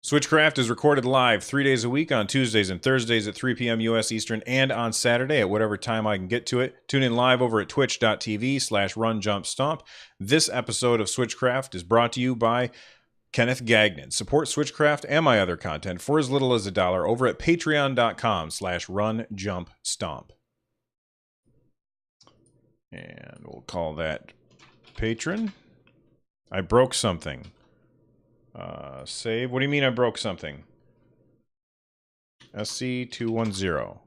Switchcraft is recorded live 3 days a week on Tuesdays and Thursdays at 3 p.m. U.S. Eastern and on Saturday at whatever time I can get to it. Tune in live over at twitch.tv/runjumpstomp. This episode of Switchcraft is brought to you by Kenneth Gagnon. Support Switchcraft and my other content for as little as $1 over at patreon.com/runjumpstomp. And we'll call that patron. I broke something. Save. What do you mean I broke something? SC210.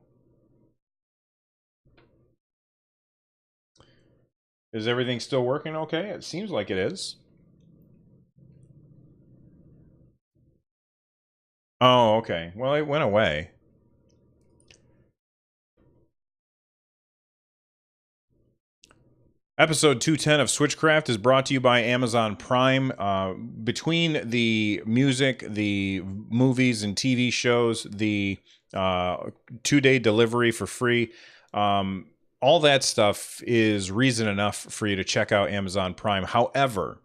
Is everything still working okay? It seems like it is. Oh, okay. Well, it went away. Episode 210 of Switchcraft is brought to you by Amazon Prime. Between the music, the movies and TV shows, the 2-day delivery for free, all that stuff is reason enough for you to check out Amazon Prime. However,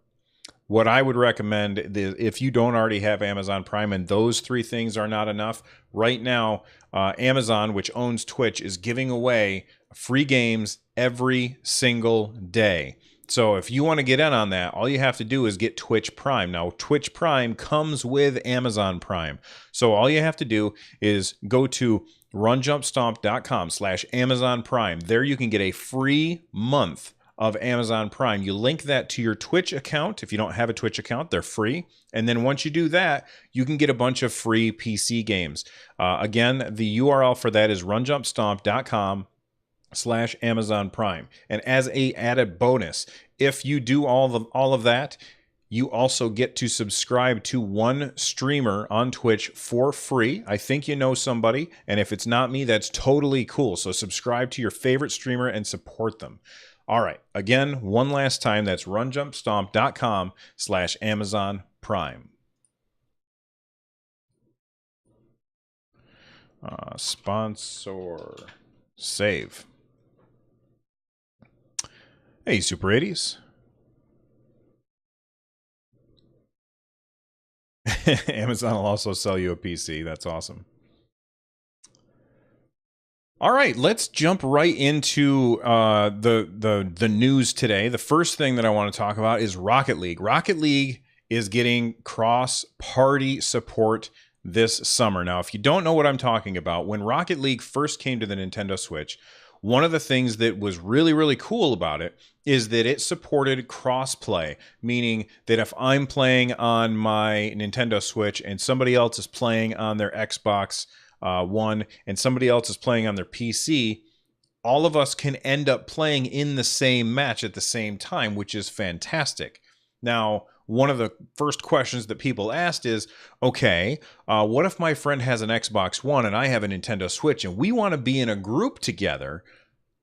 what I would recommend is if you don't already have Amazon Prime and those three things are not enough, right now, Amazon, which owns Twitch, is giving away free games every single day. So if you want to get in on that, all you have to do is get Twitch Prime. Now, Twitch Prime comes with Amazon Prime. So all you have to do is go to runjumpstomp.com/Amazon Prime. There you can get a free month of Amazon Prime. You link that to your Twitch account. If you don't have a Twitch account, they're free. And then once you do that, you can get a bunch of free PC games. Again, the URL for that is runjumpstomp.com/Amazon Prime. And as a added bonus, if you do all of that, you also get to subscribe to one streamer on Twitch for free. I think you know somebody, and if it's not me, that's totally cool. So subscribe to your favorite streamer and support them. All right, again, one last time, that's runjumpstomp.com/Amazon Prime. Sponsor save. Hey, Super 80s. Amazon will also sell you a PC. That's awesome. All right, let's jump right into the news today. The first thing that I want to talk about is Rocket League. Rocket League is getting cross-party support this summer. Now, if you don't know what I'm talking about, when Rocket League first came to the Nintendo Switch, one of the things that was really, really cool about it is that it supported cross-play, meaning that if I'm playing on my Nintendo Switch and somebody else is playing on their Xbox One and somebody else is playing on their PC, all of us can end up playing in the same match at the same time, which is fantastic. Now, one of the first questions that people asked is, okay, what if my friend has an Xbox One and I have a Nintendo Switch and we want to be in a group together?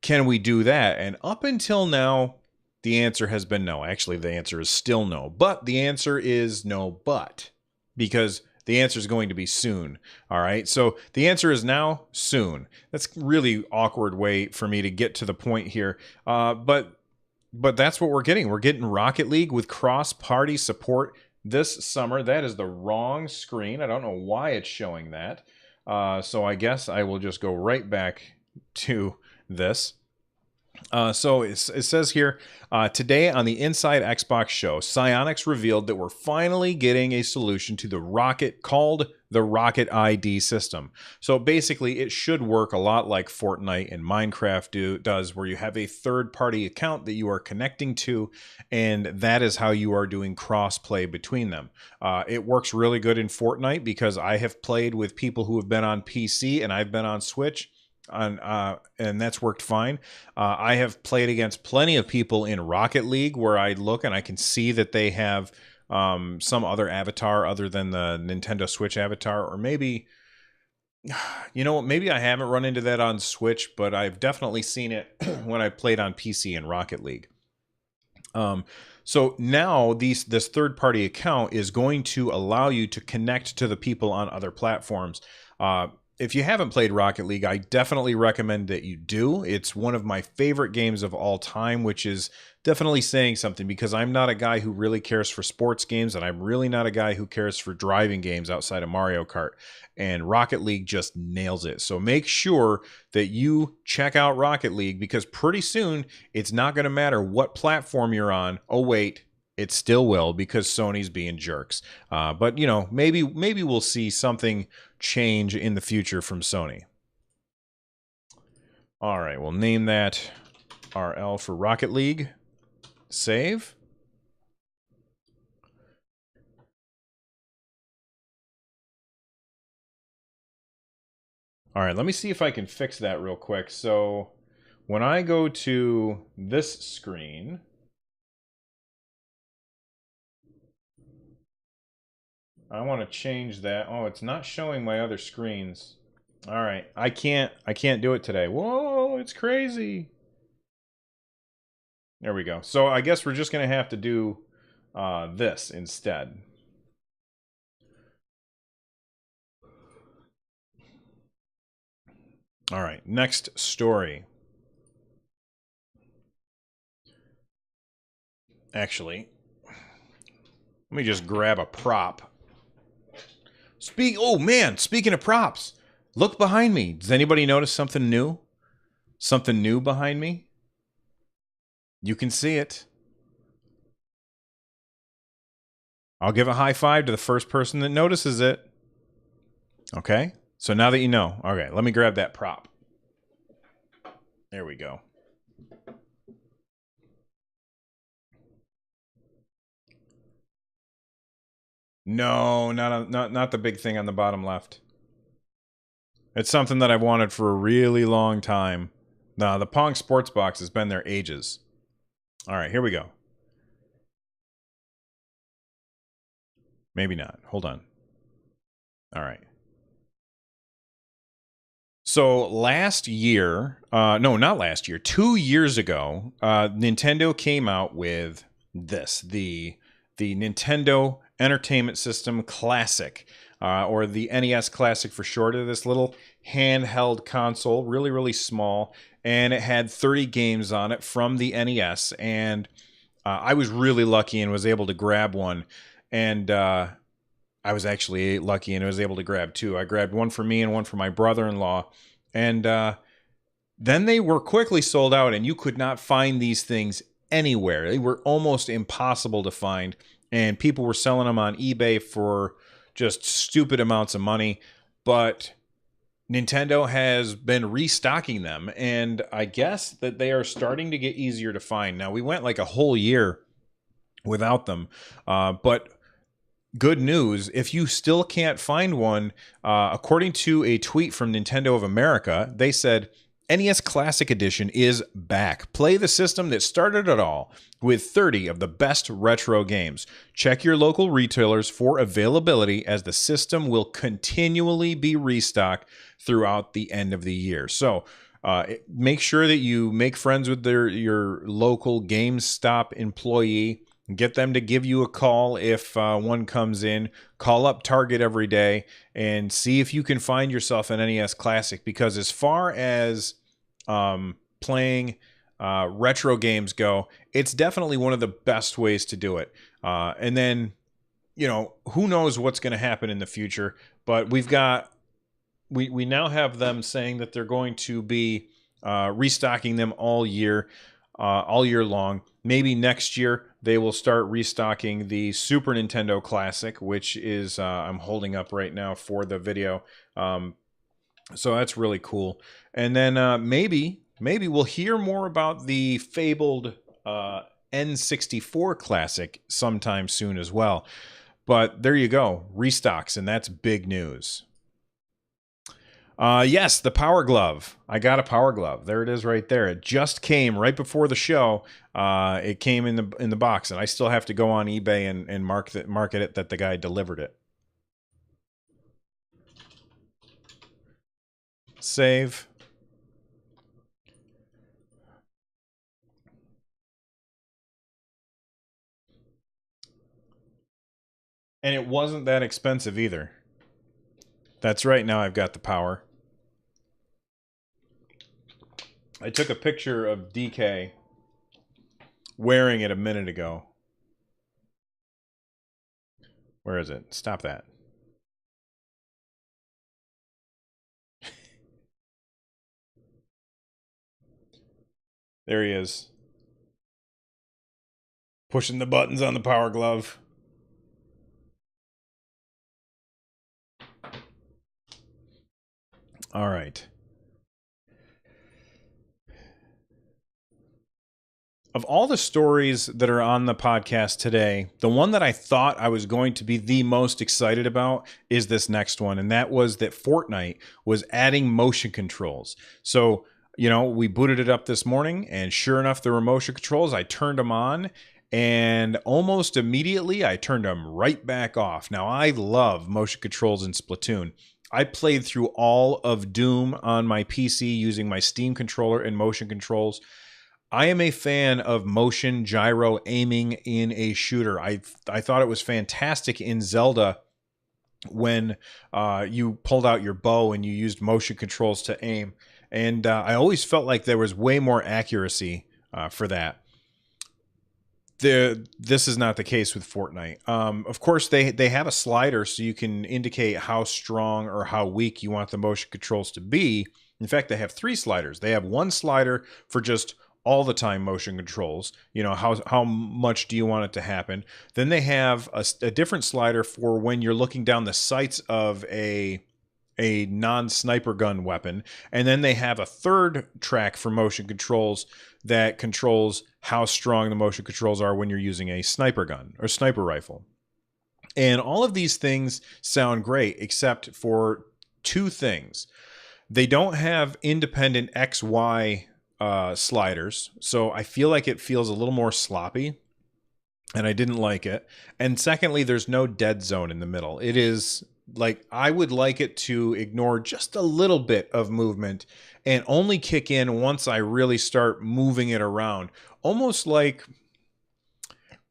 Can we do that? And up until now, the answer has been no. Actually, the answer is still no. But the answer is no, but. Because the answer is going to be soon. All right. So the answer is now soon. That's a really awkward way for me to get to the point here. But that's what we're getting. We're getting Rocket League with cross-party support this summer. That is the wrong screen. I don't know why it's showing that. So I guess I will just go right back to this. So it says here, today on the Inside Xbox show, Psyonix revealed that we're finally getting a solution to the Rocket called the Rocket ID system. So basically, it should work a lot like Fortnite and Minecraft does, where you have a third-party account that you are connecting to, and that is how you are doing cross-play between them. It works really good in Fortnite because I have played with people who have been on PC and I've been on Switch. And that's worked fine. I have played against plenty of people in Rocket League where I look and I can see that they have some other avatar other than the Nintendo Switch avatar, or maybe, you know, maybe I haven't run into that on Switch, but I've definitely seen it when I played on PC in Rocket League. So now this third-party account is going to allow you to connect to the people on other platforms. if you haven't played Rocket League, I definitely recommend that you do. It's one of my favorite games of all time, which is definitely saying something because I'm not a guy who really cares for sports games, and I'm really not a guy who cares for driving games outside of Mario Kart. And Rocket League just nails it. So make sure that you check out Rocket League because pretty soon it's not going to matter what platform you're on. Oh, wait. It still will because Sony's being jerks. But, you know, maybe we'll see something change in the future from Sony. All right, we'll name that RL for Rocket League. Save. All right, let me see if I can fix that real quick. So when I go to this screen, I want to change that. Oh, it's not showing my other screens. All right, I can't do it today. Whoa, it's crazy. There we go. So I guess we're just going to have to do this instead. All right, next story. Actually, let me just grab a prop. Oh man, speaking of props, look behind me. Does anybody notice something new? Something new behind me? You can see it. I'll give a high five to the first person that notices it. Okay, so now that you know. Okay, let me grab that prop. There we go. No, not the big thing on the bottom left. It's something that I've wanted for a really long time. No, the Pong Sports Box has been there ages. All right, here we go. Maybe not. Hold on. All right. So last year, no, not last year, 2 years ago, Nintendo came out with this, the Nintendo Entertainment System Classic, or the NES Classic for short. Of this little handheld console, really, really small, and it had 30 games on it from the NES, and I was really lucky and was able to grab one, and I was actually lucky and was able to grab two. I grabbed one for me and one for my brother-in-law, and then they were quickly sold out, and you could not find these things anywhere. They were almost impossible to find, and people were selling them on eBay for just stupid amounts of money. But Nintendo has been restocking them, and I guess that they are starting to get easier to find. Now, we went like a whole year without them, but good news, if you still can't find one, according to a tweet from Nintendo of America, they said NES Classic Edition is back. Play the system that started it all with 30 of the best retro games. Check your local retailers for availability as the system will continually be restocked throughout the end of the year. So make sure that you make friends with your local GameStop employee. Get them to give you a call if one comes in. Call up Target every day and see if you can find yourself an NES Classic. Because as far as playing retro games go, it's definitely one of the best ways to do it. And then, you know, who knows what's going to happen in the future? But we now have them saying that they're going to be restocking them all year long. Maybe next year they will start restocking the Super Nintendo Classic, which is I'm holding up right now for the video. So that's really cool. And then maybe we'll hear more about the fabled N64 Classic sometime soon as well. But there you go, restocks, and that's big news. Yes, the Power Glove. I got a Power Glove. There it is, right there. It just came right before the show. It came in the box, and I still have to go on eBay and market it that the guy delivered it. Save. And it wasn't that expensive either. That's right. Now I've got the power. I took a picture of DK wearing it a minute ago. Where is it? Stop that. There he is. Pushing the buttons on the Power Glove. All right. Of all the stories that are on the podcast today, the one that I thought I was going to be the most excited about is this next one. And that was that Fortnite was adding motion controls. So, we booted it up this morning, and sure enough, there were motion controls. I turned them on, and almost immediately I turned them right back off. Now, I love motion controls in Splatoon. I played through all of Doom on my PC using my Steam controller and motion controls. I am a fan of motion gyro aiming in a shooter. I thought it was fantastic in Zelda when you pulled out your bow and you used motion controls to aim. And I always felt like there was way more accuracy for that. This is not the case with Fortnite. Of course, they have a slider so you can indicate how strong or how weak you want the motion controls to be. In fact, they have 3 sliders. They have one slider for just all the time motion controls. How much do you want it to happen? Then they have a different slider for when you're looking down the sights of a non-sniper gun weapon. And then they have a third track for motion controls that controls how strong the motion controls are when you're using a sniper gun or sniper rifle. And all of these things sound great, except for 2 things. They don't have independent XY sliders, so I feel like it feels a little more sloppy, and I didn't like it. And secondly, there's no dead zone in the middle. It is like I would like it to ignore just a little bit of movement and only kick in once I really start moving it around. Almost like,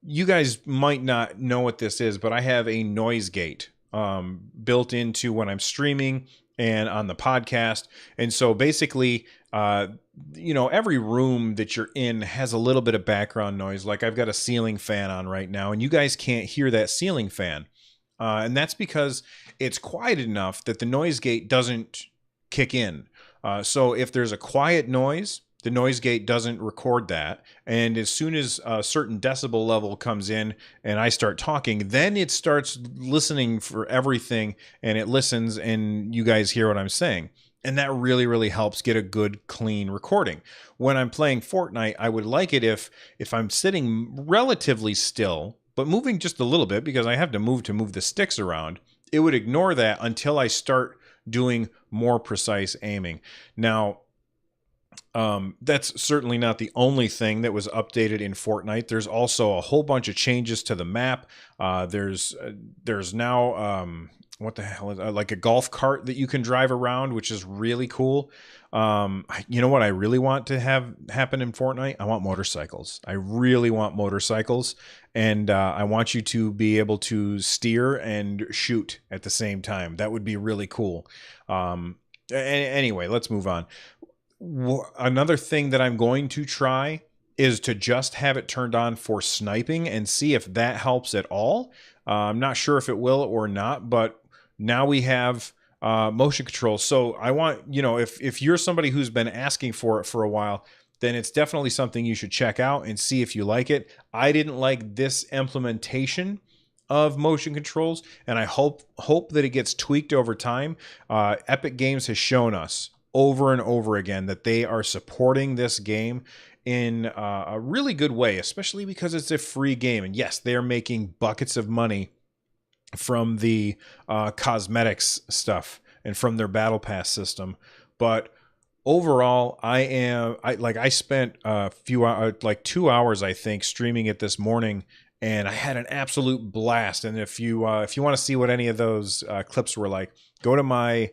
you guys might not know what this is, but I have a noise gate built into when I'm streaming and on the podcast. And so basically, every room that you're in has a little bit of background noise. Like I've got a ceiling fan on right now, and you guys can't hear that ceiling fan. And that's because it's quiet enough that the noise gate doesn't kick in. So if there's a quiet noise, the noise gate doesn't record that. And as soon as a certain decibel level comes in and I start talking, then it starts listening for everything, and it listens and you guys hear what I'm saying. And that really, really helps get a good, clean recording. When I'm playing Fortnite, I would like it if I'm sitting relatively still, but moving just a little bit because I have to move the sticks around, it would ignore that until I start doing more precise aiming. Now, that's certainly not the only thing that was updated in Fortnite. There's also a whole bunch of changes to the map. There's now what the hell is like a golf cart that you can drive around, which is really cool. You know what I really want to have happen in Fortnite? I want motorcycles. I really want motorcycles, and I want you to be able to steer and shoot at the same time. That would be really cool. Anyway, let's move on. Another thing that I'm going to try is to just have it turned on for sniping and see if that helps at all. I'm not sure if it will or not, but now we have motion controls. So I want, if you're somebody who's been asking for it for a while, then it's definitely something you should check out and see if you like it. I didn't like this implementation of motion controls, and I hope that it gets tweaked over time. Epic Games has shown us over and over again that they are supporting this game in a really good way, especially because it's a free game. And yes, they're making buckets of money from the cosmetics stuff and from their battle pass system. But overall, I spent a few hours, like 2 hours, I think, streaming it this morning, and I had an absolute blast. And if you want to see what any of those clips were like, go to my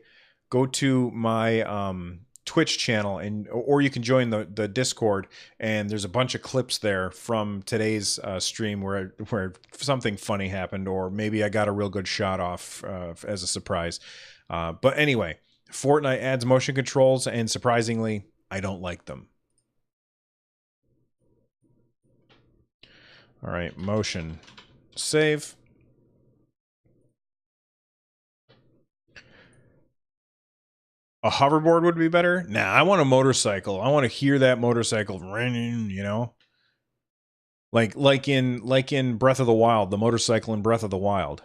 Twitch channel, or you can join the Discord, and there's a bunch of clips there from today's stream where something funny happened, or maybe I got a real good shot off as a surprise. But anyway, Fortnite adds motion controls, and surprisingly, I don't like them. All right, motion. Save. A hoverboard would be better? Nah, I want a motorcycle. I want to hear that motorcycle, you know? Like in Breath of the Wild, the motorcycle in Breath of the Wild.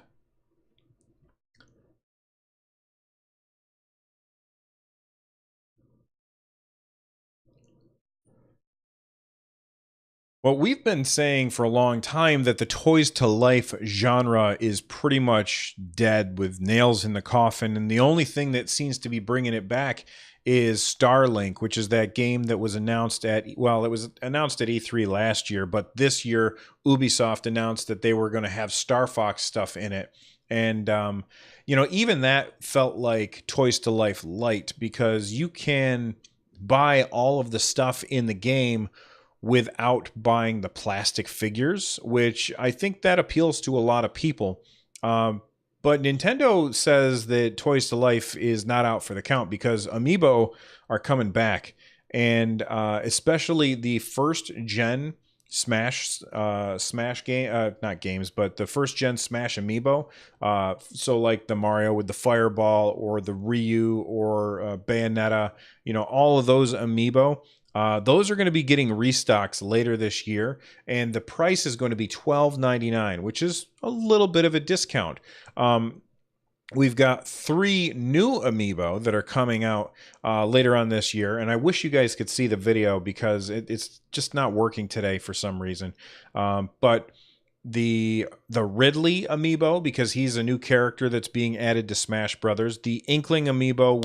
Well, we've been saying for a long time that the toys to life genre is pretty much dead with nails in the coffin, and the only thing that seems to be bringing it back is Starlink, which is that game that was announced at, well, it was announced at E3 last year, but this year Ubisoft announced that they were going to have Star Fox stuff in it. And you know, even that felt like Toys to Life light, because you can buy all of the stuff in the game without buying the plastic figures, which I think that appeals to a lot of people. But Nintendo says that Toys to Life is not out for the count because Amiibo are coming back. And especially the first gen Smash game, not games, but the first gen Smash Amiibo. So like the Mario with the Fireball or the Ryu or Bayonetta, you know, all of those Amiibo. Those are going to be getting restocks later this year, and the price is going to be $12.99, which is a little bit of a discount. We've got 3 new Amiibo that are coming out later on this year, and I wish you guys could see the video because it's just not working today for some reason. But the Ridley Amiibo, because he's a new character that's being added to Smash Brothers. The Inkling Amiibo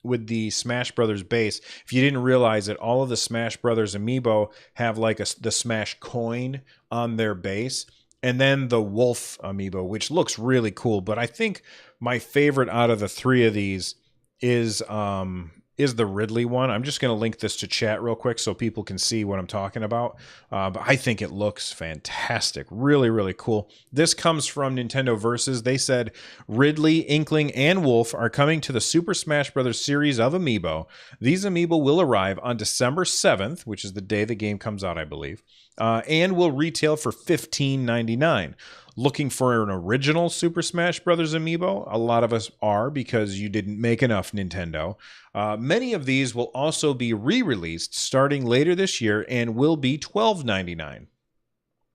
with the Smash Brothers base. If you didn't realize it, all of the Smash Brothers Amiibo have like the Smash coin on their base. And then the Wolf Amiibo, which looks really cool. But I think my favorite out of the 3 of these is the Ridley one. I'm just going to link this to chat real quick so people can see what I'm talking about. But I think it looks fantastic. Really, really cool. This comes from Nintendo Versus. They said Ridley, Inkling, and Wolf are coming to the Super Smash Bros. Series of Amiibo. These Amiibo will arrive on December 7th, which is the day the game comes out, I believe, and will retail for $15.99. Looking for an original Super Smash Bros. Amiibo? A lot of us are, because you didn't make enough, Nintendo. Many of these will also be re-released starting later this year and will be $12.99.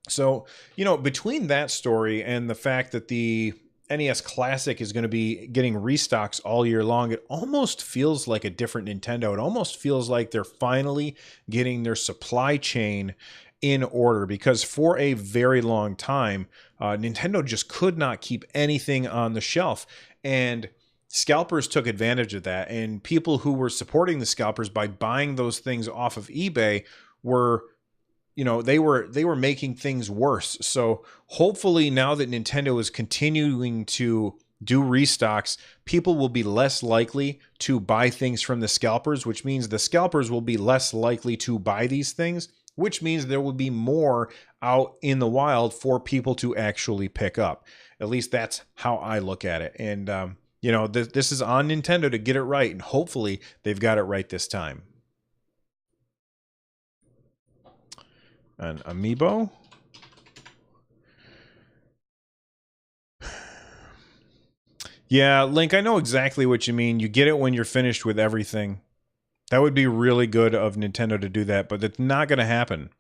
So, you know, between that story and the fact that the NES Classic is going to be getting restocks all year long, it almost feels like a different Nintendo. It almost feels like they're finally getting their supply chain in order, because for a very long time, Nintendo just could not keep anything on the shelf, and scalpers took advantage of that. And people who were supporting the scalpers by buying those things off of eBay were, you know, they were making things worse. So hopefully now that Nintendo is continuing to do restocks, people will be less likely to buy things from the scalpers, which means the scalpers will be less likely to buy these things, which means there will be more out in the wild for people to actually pick up. At least that's how I look at it. And, you know, this is on Nintendo to get it right, and hopefully they've got it right this time. An Amiibo. Yeah, Link, I know exactly what you mean. You get it when you're finished with everything. That would be really good of Nintendo to do that, but it's not going to happen.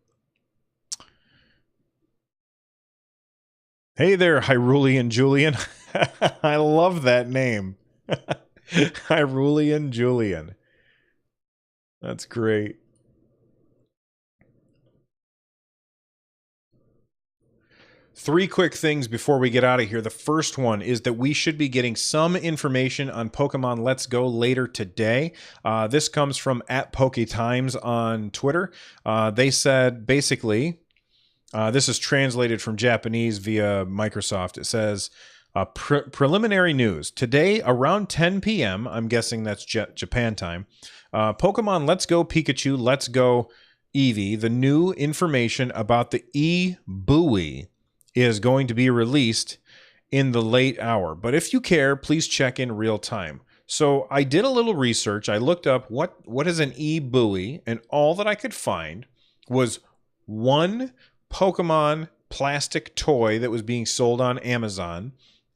Hey there, Hyrulean Julian. I love that name. Hyrulean Julian. That's great. Three quick things before we get out of here. The first one is that we should be getting some information on Pokemon Let's Go later today. This comes from @PokeTimes on Twitter. They said, basically, this is translated from Japanese via Microsoft. It says, preliminary news. Today, around 10 p.m., I'm guessing that's Japan time, Pokemon Let's Go Pikachu, Let's Go Eevee, the new information about the E-Buoy is going to be released in the late hour. But if you care, please check in real time. So I did a little research. I looked up what is an e-buoy, and all that I could find was one Pokemon plastic toy that was being sold on Amazon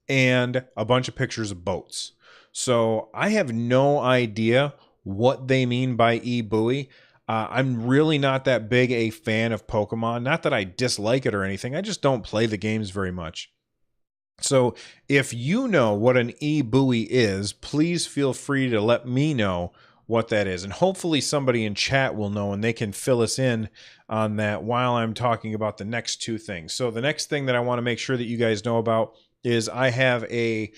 and a bunch of pictures of boats. So I have no idea what they mean by e-buoy. I'm really not that big a fan of Pokemon. Not that I dislike it or anything. I just don't play the games very much. So if you know what an e-buoy is, please feel free to let me know what that is. And hopefully somebody in chat will know and they can fill us in on that while I'm talking about the next two things. So the next thing that I want to make sure that you guys know about is I have a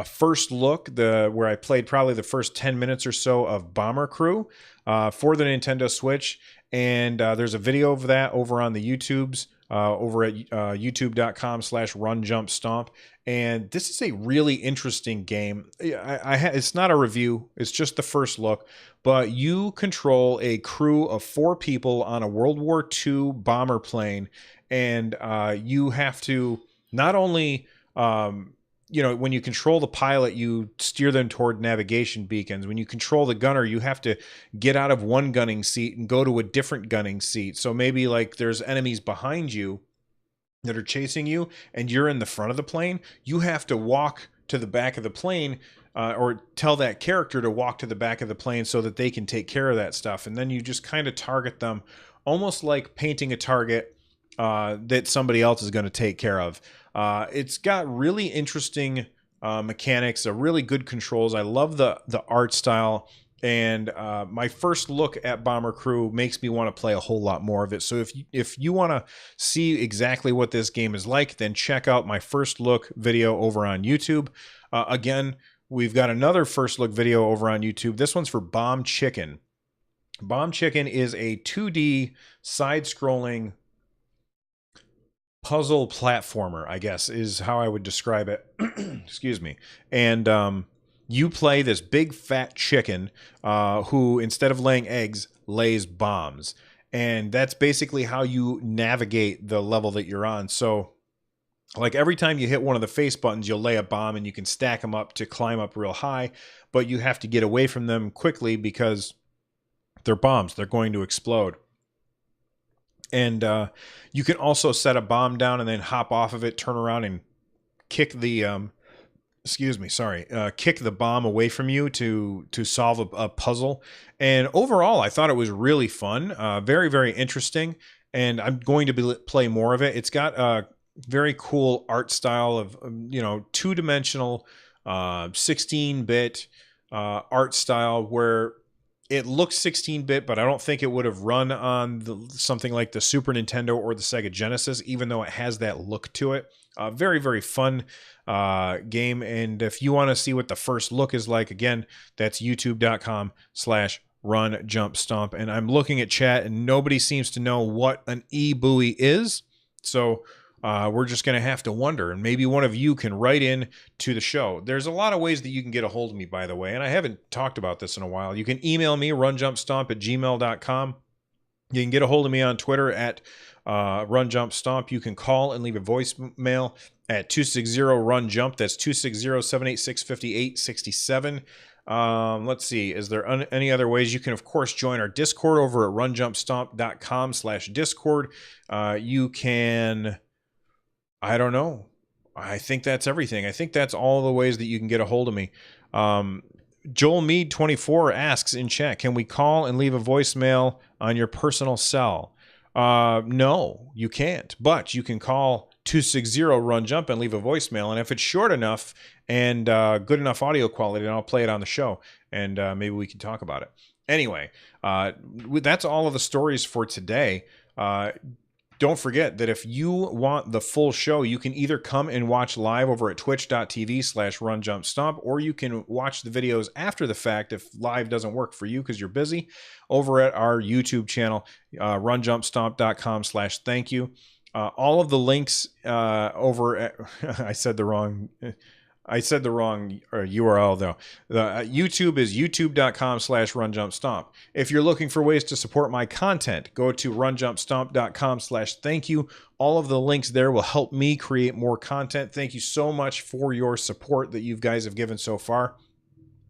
first look where I played probably the first 10 minutes or so of Bomber Crew for the Nintendo Switch. And there's a video of that over on the YouTubes. Over at youtube.com/runjumpstomp. And this is a really interesting game. It's not a review. It's just the first look. But you control a crew of 4 people on a World War II bomber plane. And you have to not only... when you control the pilot, you steer them toward navigation beacons. When you control the gunner, you have to get out of one gunning seat and go to a different gunning seat. So maybe like there's enemies behind you that are chasing you and you're in the front of the plane. You have to walk to the back of the plane or tell that character to walk to the back of the plane so that they can take care of that stuff. And then you just kind of target them almost like painting a target that somebody else is going to take care of. It's got really interesting mechanics, really good controls. I love the art style, and my first look at Bomber Crew makes me want to play a whole lot more of it. So if you want to see exactly what this game is like, then check out my first look video over on YouTube. Again, we've got another first look video over on YouTube. This one's for Bomb Chicken. Bomb Chicken is a 2D side-scrolling puzzle platformer, I guess, is how I would describe it. Excuse me. And you play this big fat chicken who, instead of laying eggs, lays bombs. And that's basically how you navigate the level that you're on. So, like every time you hit one of the face buttons, you'll lay a bomb and you can stack them up to climb up real high. But you have to get away from them quickly because they're bombs. They're going to explode. And you can also set a bomb down and then hop off of it, turn around and kick the kick the bomb away from you to solve a puzzle. And overall, I thought it was really fun, very, very interesting. And I'm going to play more of it. It's got a very cool art style of 2-dimensional, 16-bit art style where it looks 16-bit, but I don't think it would have run on something like the Super Nintendo or the Sega Genesis, even though it has that look to it. Very, very fun game. And if you want to see what the first look is like, again, that's youtube.com/runjumpstomp. And I'm looking at chat and nobody seems to know what an e-buoy is. So we're just going to have to wonder, and maybe one of you can write in to the show. There's a lot of ways that you can get a hold of me, by the way, and I haven't talked about this in a while. You can email me, runjumpstomp@gmail.com. You can get a hold of me on Twitter at runjumpstomp. You can call and leave a voicemail at 260-RUN-JUMP. That's 260-786-5867. Let's see. Is there any other ways? You can, of course, join our Discord over at runjumpstomp.com/Discord. You can... I don't know. I think that's everything. I think that's all the ways that you can get a hold of me. Joel Mead 24 asks in chat, can we call and leave a voicemail on your personal cell? No, you can't. But you can call 260-RUN-JUMP and leave a voicemail. And if it's short enough and good enough audio quality, then I'll play it on the show. And maybe we can talk about it. Anyway, that's all of the stories for today. Don't forget that if you want the full show, you can either come and watch live over at twitch.tv/runjumpstomp, or you can watch the videos after the fact if live doesn't work for you because you're busy over at our YouTube channel, runjumpstomp.com/thank-you. All of the links over at, I said the wrong URL though. The YouTube is youtube.com/runjumpstomp. If you're looking for ways to support my content, go to runjumpstomp.com/thank-you. All of the links there will help me create more content. Thank you so much for your support that you guys have given so far.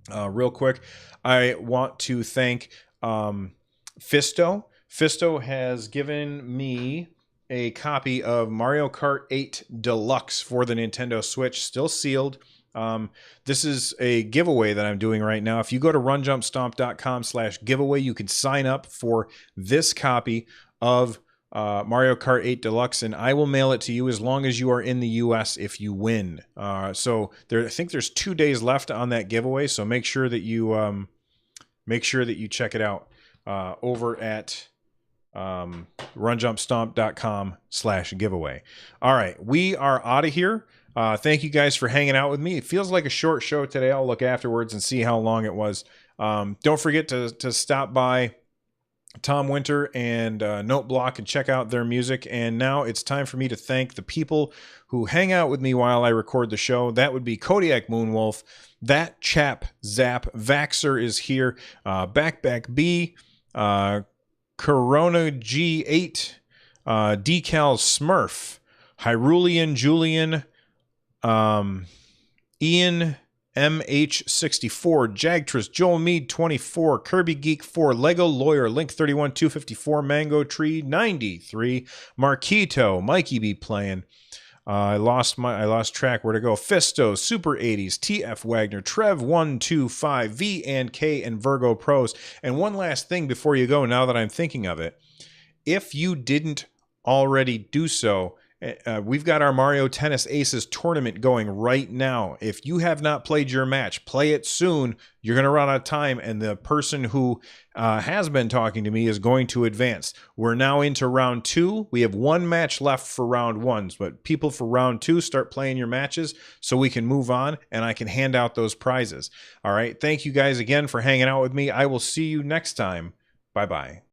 Real quick, I want to thank Fisto. Fisto has given me a copy of Mario Kart 8 Deluxe for the Nintendo Switch, still sealed. This is a giveaway that I'm doing right now. If you go to runjumpstomp.com/giveaway, you can sign up for this copy of Mario Kart 8 Deluxe, and I will mail it to you as long as you are in the U.S. if you win. So I think there's 2 days left on that giveaway, so make sure that you check it out over at runjumpstomp.com/giveaway. All right, we are out of here. Thank you guys for hanging out with me. It feels like a short show today. I'll look afterwards and see how long it was. Don't forget to stop by Tom Winter and Note Block and check out their music. And now it's time for me to thank the people who hang out with me while I record the show. That would be Kodiak Moonwolf, That Chap Zap, Vaxer is here, Backback B, Corona G8, Decal Smurf, Hyrulean Julian, Ian MH64, Jagtress, Joel Mead 24, Kirby Geek 4, Lego Lawyer, Link 31 254, Mango Tree 93, Marquito, Mikey B playing. I lost track where to go. Fisto, Super 80s, TF Wagner, Trev 125, V and K, and Virgo Pros. And one last thing before you go, now that I'm thinking of it, if you didn't already do so, we've got our Mario Tennis Aces tournament going right now. If you have not played your match, play it soon. You're going to run out of time, and the person who has been talking to me is going to advance. We're now into round 2. We have 1 match left for round 1, but people for round 2, start playing your matches so we can move on, and I can hand out those prizes. All right, thank you guys again for hanging out with me. I will see you next time. Bye-bye.